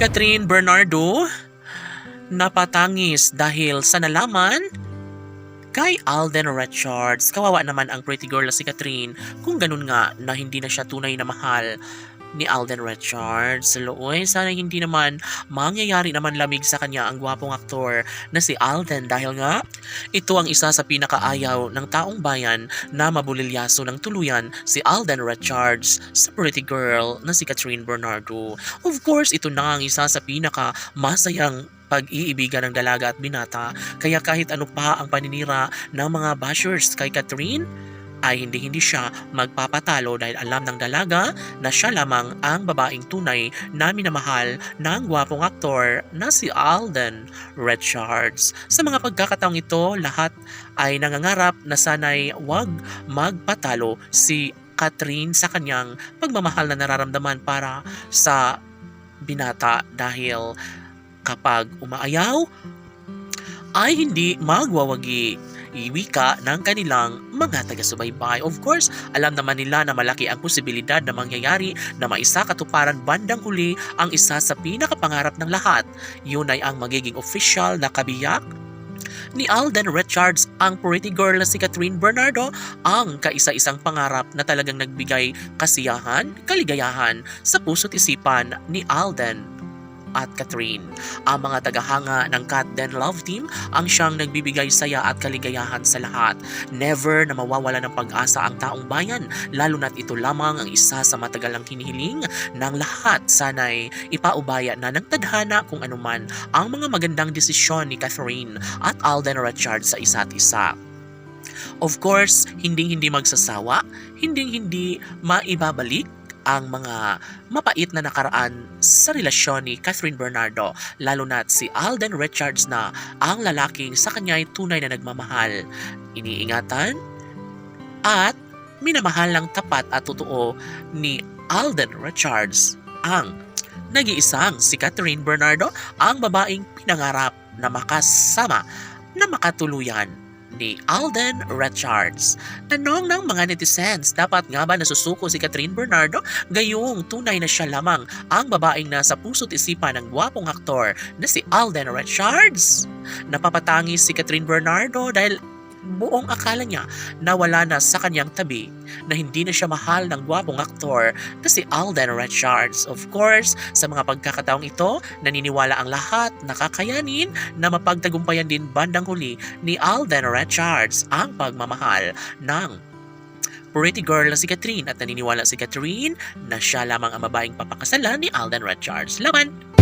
Catherine Bernardo napatangis dahil sa nalaman kay Alden Richards. Kawawa naman ang pretty girl na si Catherine kung ganun nga na hindi na siya tunay na mahal ni Alden Richards. Looy, sana hindi naman mangyayari naman lamig sa kanya ang gwapong aktor na si Alden dahil nga ito ang isa sa pinakaayaw ng taong bayan na mabulilyaso ng tuluyan si Alden Richards sa pretty girl na si Catherine Bernardo. Of course, ito na ang isa sa pinaka masayang pag-iibigan ng dalaga at binata, kaya kahit ano pa ang paninira ng mga bashers kay Catherine ay hindi siya magpapatalo dahil alam ng dalaga na siya lamang ang babaeng tunay na minamahal ng gwapong aktor na si Alden Richards. Sa mga pagkakataong ito, lahat ay nangangarap na sana'y wag magpatalo si Catherine sa kanyang pagmamahal na nararamdaman para sa binata dahil kapag umaayaw ay hindi magwawagi iwika ng kanilang mga taga-subaybay. Of course, alam naman nila na malaki ang posibilidad na mangyayari na maisakatuparan bandang huli ang isa sa pinakapangarap ng lahat. Yun ay ang magiging official na kabiyak ni Alden Richards, ang pretty girl na si Catherine Bernardo, ang kaisa-isang pangarap na talagang nagbigay kasiyahan, kaligayahan sa puso't isipan ni Alden at Catherine. Ang mga tagahanga ng Cat Den Love Team ang siyang nagbibigay saya at kaligayahan sa lahat. Never na mawawala ng pag-asa ang taong bayan, lalo na't ito lamang ang isa sa matagalang hinihiling ng lahat. Sana'y ipaubaya na ng tadhana kung anuman ang mga magandang desisyon ni Catherine at Alden Richards sa isa't isa. Of course, hindi magsasawa, hindi maibabalik ang mga mapait na nakaraan sa relasyon ni Catherine Bernardo, lalo na't si Alden Richards na ang lalaking sa kanya ay tunay na nagmamahal, iniingatan at minamahal ng tapat at totoo ni Alden Richards ang nag-iisang si Catherine Bernardo, ang babaeng pinangarap na makasama na makatuluyan ni Alden Richards. Tanong ng mga netizens, dapat nga ba nasusuko si Catherine Bernardo? Gayong tunay na siya lamang ang babaeng nasa puso't isipan ng gwapong aktor na si Alden Richards. Napapatangis si Catherine Bernardo dahil buong akala niya na wala na sa kanyang tabi, na hindi na siya mahal ng gwapong aktor na si Alden Richards. Of course, sa mga pagkakataong ito, naniniwala ang lahat na kakayanin na mapagtagumpayan din bandang huli ni Alden Richards ang pagmamahal ng pretty girl na si Catherine, at naniniwala si Catherine na siya lamang ang babaeng papakasalan ni Alden Richards. Laban!